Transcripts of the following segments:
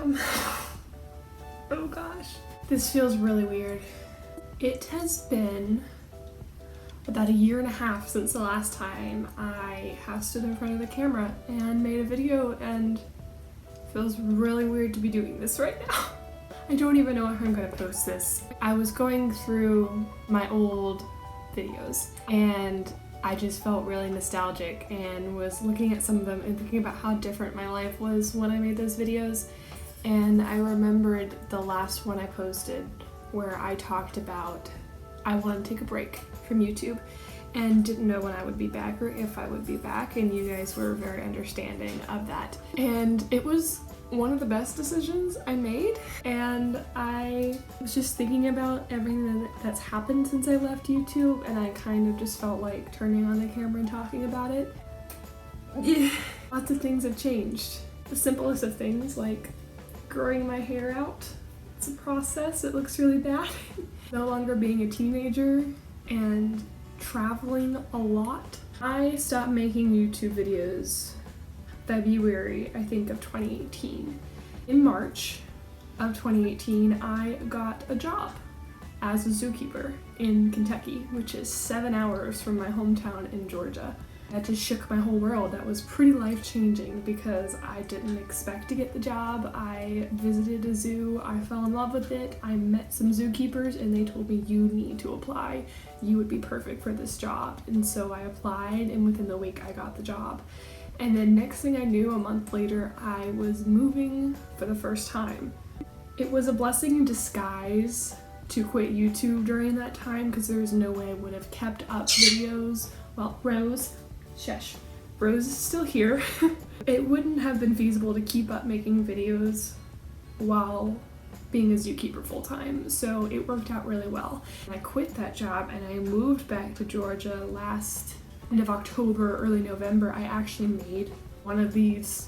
am. Oh gosh. This feels really weird. It has been about 1.5 years since the last time I have stood in front of the camera and made a video, and it feels really weird to be doing this right now. I don't even know if I'm gonna post this. I was going through my old videos and I just felt really nostalgic and was looking at some of them and thinking about how different my life was when I made those videos. And I remembered the last one I posted where I talked about I wanted to take a break from YouTube and didn't know when I would be back or if I would be back, and you guys were very understanding of that. And it was one of the best decisions I made, and I was just thinking about everything that's happened since I left YouTube, and I kind of just felt like turning on the camera and talking about it. Yeah, lots of things have changed. The simplest of things, like growing my hair out. It's a process, it looks really bad. No longer being a teenager and traveling a lot. I stopped making YouTube videos February, I think, of 2018. In March of 2018, I got a job as a zookeeper in Kentucky, which is 7 hours from my hometown in Georgia. That just shook my whole world. That was pretty life-changing because I didn't expect to get the job. I visited a zoo, I fell in love with it, I met some zookeepers and they told me, you need to apply. You would be perfect for this job. And so I applied, and within the week I got the job. And then next thing I knew, a month later, I was moving for the first time. It was a blessing in disguise to quit YouTube during that time because there was no way I would have kept up videos. Well, Rose is still here. It wouldn't have been feasible to keep up making videos while being a zookeeper full time, so it worked out really well. I quit that job and I moved back to Georgia last end of October, early November. I actually made one of these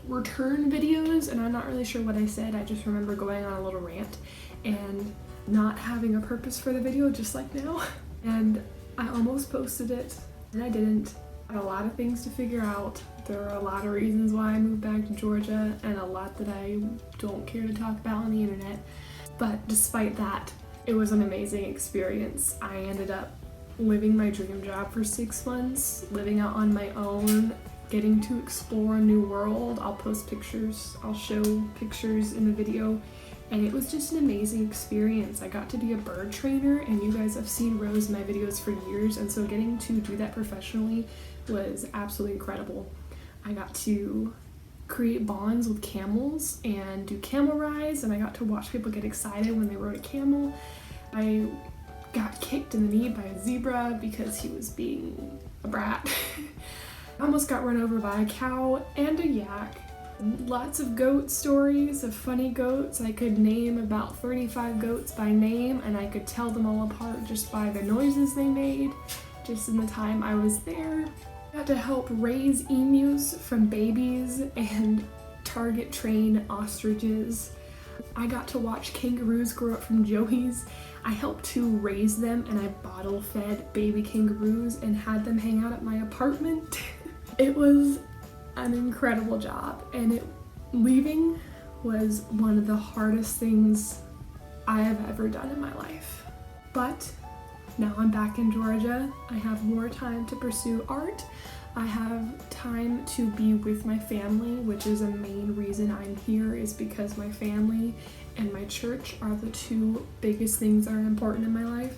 return videos, and I'm not really sure what I said. I just remember going on a little rant and not having a purpose for the video, just like now. And I almost posted it, and I didn't. I had a lot of things to figure out. There are a lot of reasons why I moved back to Georgia, and a lot that I don't care to talk about on the internet. But despite that, it was an amazing experience. I ended up living my dream job for 6 months, living out on my own, getting to explore a new world. I'll post pictures, I'll show pictures in the video, and it was just an amazing experience. I got to be a bird trainer, and you guys have seen Rose in my videos for years, and so getting to do that professionally was absolutely incredible. I got to create bonds with camels and do camel rides, and I got to watch people get excited when they rode a camel. I got kicked in the knee by a zebra because he was being a brat. I almost got run over by a cow and a yak. Lots of goat stories of funny goats. I could name about 35 goats by name, and I could tell them all apart just by the noises they made just in the time I was there. I got to help raise emus from babies and target train ostriches. I got to watch kangaroos grow up from joeys. I helped to raise them, and I bottle fed baby kangaroos and had them hang out at my apartment. It was an incredible job, and leaving was one of the hardest things I have ever done in my life. But now I'm back in Georgia. I have more time to pursue art. I have time to be with my family, which is a main reason I'm here, is because my family and my church are the two biggest things that are important in my life,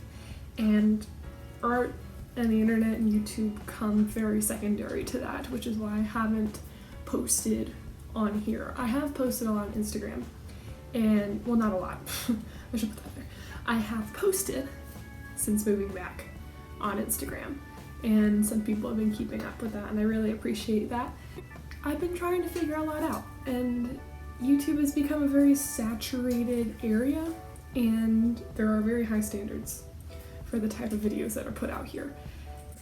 and art and the internet and YouTube come very secondary to that, which is why I haven't posted on here. I have posted a lot on Instagram, and well, not a lot. I should put that there. I have posted since moving back on Instagram, and some people have been keeping up with that, and I really appreciate that. I've been trying to figure a lot out, and YouTube has become a very saturated area, and there are very high standards for the type of videos that are put out here.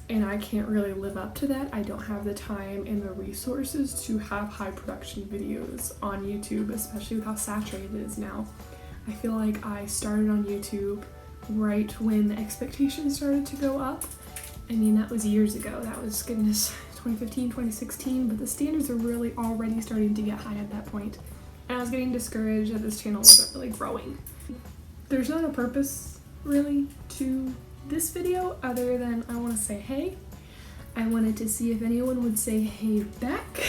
And I can't really live up to that. I don't have the time and the resources to have high production videos on YouTube, especially with how saturated it is now. I feel like I started on YouTube right when the expectations started to go up. I mean, that was years ago. That was, goodness, 2015, 2016, but the standards are really already starting to get high at that point. And I was getting discouraged that this channel wasn't really growing. There's not a purpose really to this video other than I want to say hey. I wanted to see if anyone would say hey back.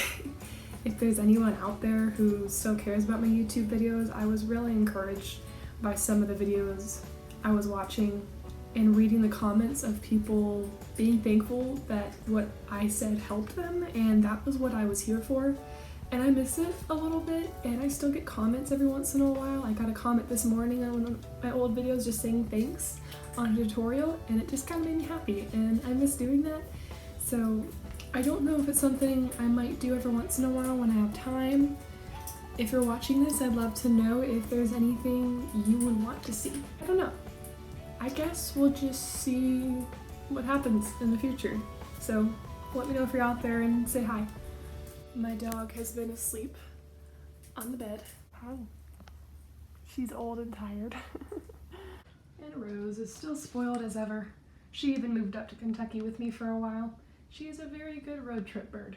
If there's anyone out there who still cares about my YouTube videos. I was really encouraged by some of the videos I was watching and reading the comments of people being thankful that what I said helped them, and that was what I was here for. And I miss it a little bit, and I still get comments every once in a while. I got a comment this morning on one of my old videos just saying thanks on a tutorial, and it just kind of made me happy, and I miss doing that. So I don't know if it's something I might do every once in a while when I have time. If you're watching this, I'd love to know if there's anything you would want to see. I don't know. I guess we'll just see what happens in the future. So let me know if you're out there and say hi. My dog has been asleep on the bed. Hi. She's old and tired. And Rose is still spoiled as ever. She even moved up to Kentucky with me for a while. She is a very good road trip bird.